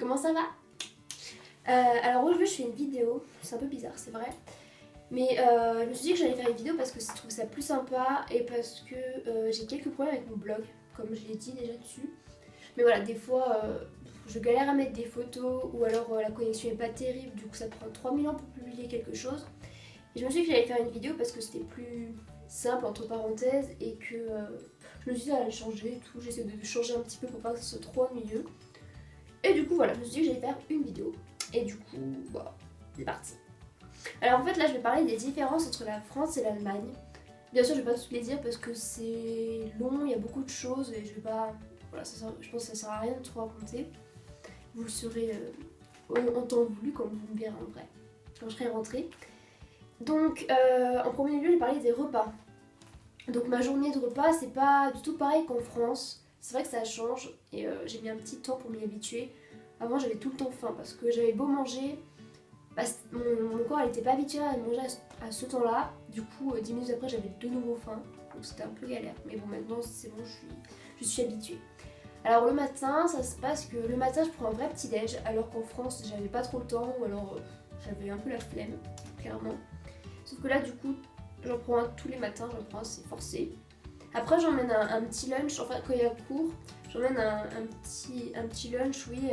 comment ça va? Alors aujourd'hui je fais une vidéo, c'est un peu bizarre c'est vrai, mais je me suis dit que j'allais faire une vidéo parce que je trouve ça plus sympa et parce que j'ai quelques problèmes avec mon blog, comme je l'ai dit déjà dessus. Mais voilà, des fois je galère à mettre des photos ou alors la connexion est pas terrible, du coup ça prend 3000 ans pour publier quelque chose. Et je me suis dit que j'allais faire une vidéo parce que c'était plus simple entre parenthèses et que je me suis dit ça allait changer et tout, j'essaie de changer un petit peu pour pas que ça soit trop ennuyeux. Et du coup voilà, je me suis dit que j'allais faire une vidéo. Et du coup, bah, c'est parti. Alors en fait là je vais parler des différences entre la France et l'Allemagne. Bien sûr je vais pas toutes les dire parce que c'est long, il y a beaucoup de choses et je vais pas... Voilà, je pense que ça sert à rien de trop raconter. Vous le saurez en temps voulu quand vous me verrez en vrai, quand je serai rentrée. Donc en premier lieu je vais parler des repas. Donc ma journée de repas c'est pas du tout pareil qu'en France. C'est vrai que ça change et j'ai mis un petit temps pour m'y habituer. Avant j'avais tout le temps faim parce que j'avais beau manger, bah, mon corps n'était pas habitué à manger à ce temps-là. Du coup 10 minutes après j'avais de nouveau faim. Donc c'était un peu galère. Mais bon maintenant c'est bon, je suis habituée. Alors le matin ça se passe que le matin je prends un vrai petit déj alors qu'en France j'avais pas trop le temps ou alors j'avais un peu la flemme clairement. Sauf que là du coup j'en prends un tous les matins, j'en prends un, c'est forcé. Après j'emmène un petit lunch, enfin quand il y a cours, j'emmène un petit lunch, oui,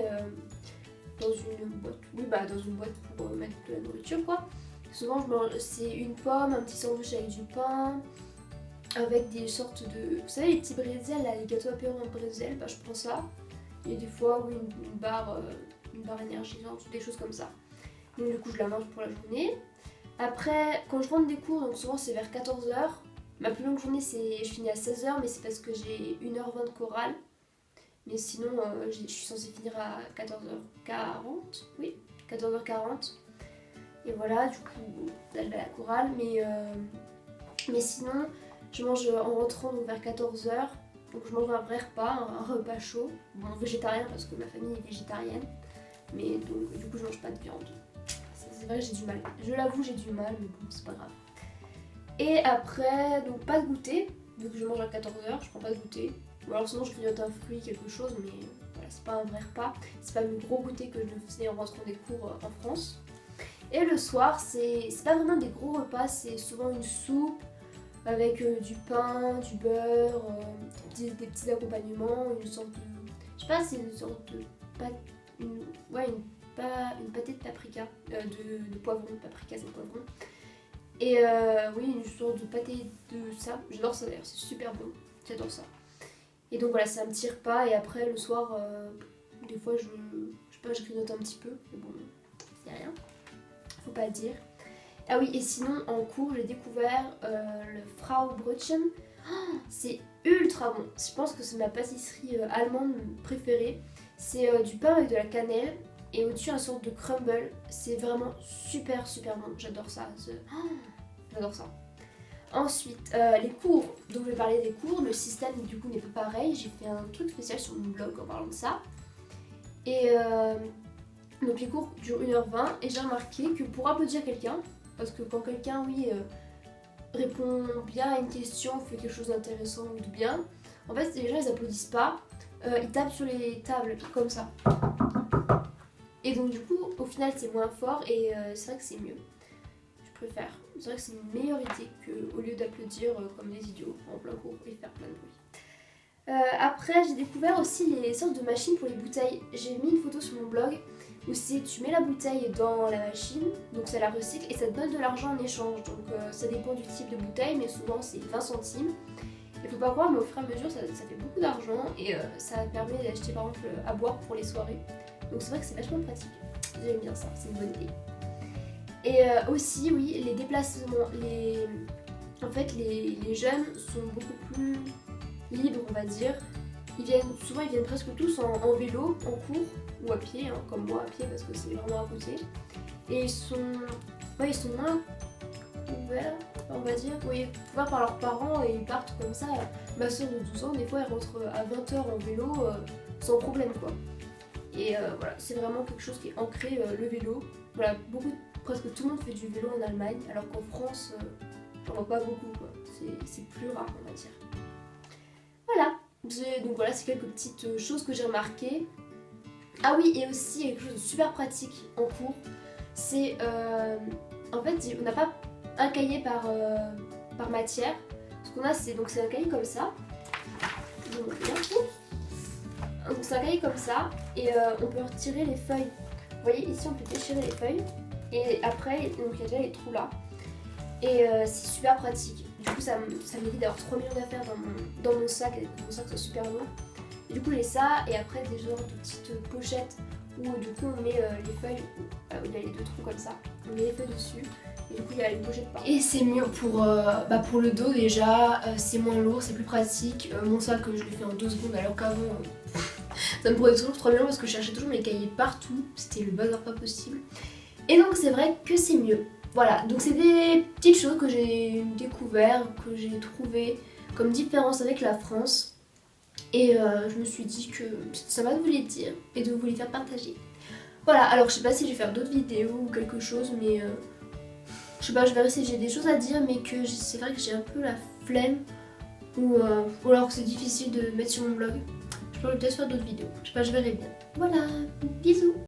dans une boîte, oui bah dans une boîte pour mettre de la nourriture quoi. Souvent c'est une pomme, un petit sandwich avec du pain, avec des sortes de, vous savez les petits bretzels là, les gâteaux apéro en bretzel, bah je prends ça. Et des fois oui une barre énergisante, des choses comme ça. Donc du coup je la mange pour la journée. Après, quand je rentre des cours, donc souvent c'est vers 14h. Ma plus longue journée, je finis à 16h, mais c'est parce que j'ai 1h20 de chorale. Mais sinon, je suis censée finir à 14h40. Oui, 14h40. Et voilà, du coup, là je vais à la chorale. Mais sinon, je mange en rentrant donc vers 14h. Donc je mange un vrai repas, un repas chaud. Bon, végétarien parce que ma famille est végétarienne. Mais donc, du coup, je mange pas de viande. C'est vrai que j'ai du mal. Je l'avoue, j'ai du mal, mais bon, c'est pas grave. Et après, donc pas de goûter. Vu que je mange à 14h, je prends pas de goûter. Ou alors sinon, je grignote un fruit, quelque chose, mais voilà, c'est pas un vrai repas. C'est pas le gros goûter que je faisais en rentrant des cours en France. Et le soir, c'est pas vraiment des gros repas, c'est souvent une soupe avec du pain, du beurre, des petits accompagnements, une sorte de. Je sais pas, c'est une sorte de pâte. Une pâtée de paprika, de poivron, paprika c'est poivron. Et oui, une sorte de pâté de ça. J'adore ça d'ailleurs, c'est super bon. J'adore ça. Et donc voilà, c'est un petit repas. Et après, le soir, des fois, je sais pas, je grignote un petit peu. Mais bon, c'est rien. Faut pas le dire. Ah oui, et sinon, en cours, j'ai découvert le Frau Brötchen. Oh, c'est ultra bon. Je pense que c'est ma pâtisserie allemande préférée. C'est du pain avec de la cannelle. Et au-dessus, un sorte de crumble. C'est vraiment super super bon. J'adore ça. J'adore ça. Ensuite, les cours. Donc je vais parler des cours. Le système du coup n'est pas pareil. J'ai fait un truc spécial sur mon blog en parlant de ça. Et donc les cours durent 1h20. Et j'ai remarqué que pour applaudir quelqu'un, parce que quand quelqu'un, oui, répond bien à une question, fait quelque chose d'intéressant ou de bien, en fait les gens ils applaudissent pas. Ils tapent sur les tables comme ça. Et donc du coup, au final c'est moins fort et c'est vrai que c'est mieux. Je préfère. C'est vrai que c'est une meilleure idée qu'au lieu d'applaudir comme des idiots en plein cours et faire plein de bruit. Après, j'ai découvert aussi les sortes de machines pour les bouteilles. J'ai mis une photo sur mon blog où tu mets la bouteille dans la machine, donc ça la recycle et ça te donne de l'argent en échange. Donc ça dépend du type de bouteille, mais souvent c'est 20 centimes. Il faut pas croire, mais au fur et à mesure ça fait beaucoup d'argent et ça permet d'acheter par exemple à boire pour les soirées. Donc c'est vrai que c'est vachement pratique. J'aime bien ça, c'est une bonne idée. Et aussi, oui, les déplacements, en fait, les jeunes sont beaucoup plus libres, on va dire. Souvent, ils viennent presque tous en vélo, en cours, ou à pied, hein, comme moi à pied, parce que c'est vraiment à côté. Et ils sont moins ouverts, on va dire. Oui, couverts par leurs parents et ils partent comme ça. Ma soeur de 12 ans, des fois, elle rentre à 20h en vélo sans problème, quoi. Et voilà, c'est vraiment quelque chose qui est ancré, le vélo. Voilà, presque tout le monde fait du vélo en Allemagne, alors qu'en France, j'en vois pas beaucoup, quoi. C'est plus rare, on va dire. Voilà, donc voilà, c'est quelques petites choses que j'ai remarquées. Ah oui, et aussi quelque chose de super pratique en cours, c'est en fait on n'a pas un cahier par matière. Ce qu'on a c'est un cahier comme ça. Donc c'est un cahier comme ça et on peut retirer les feuilles. Vous voyez ici on peut déchirer les feuilles et après donc il y a déjà les trous là. Et c'est super pratique. Du coup ça m'évite d'avoir 3 millions d'affaires dans mon sac et que mon sac soit super lourd. Et du coup j'ai ça et après des genres de petites pochettes où du coup on met les feuilles, où il y a les 2 trous comme ça, on met les feuilles dessus et du coup il y a une pochette par. Et c'est mieux pour le dos déjà, c'est moins lourd, c'est plus pratique. Mon sac je l'ai fait en 2 secondes alors qu'avant ça me prenait toujours 3 millions parce que je cherchais toujours mes cahiers partout, c'était le bazar pas possible. Et donc c'est vrai que c'est mieux. Voilà, donc c'est des petites choses que j'ai découvert, que j'ai trouvé comme différence avec la France. Et je me suis dit que ça va de vous les dire et de vous les faire partager. Voilà, alors je sais pas si je vais faire d'autres vidéos ou quelque chose, mais je sais pas, je verrai si j'ai des choses à dire, mais que c'est vrai que j'ai un peu la flemme ou alors que c'est difficile de mettre sur mon blog. Je pourrais peut-être faire d'autres vidéos, je sais pas, je verrai bien. Voilà, bisous.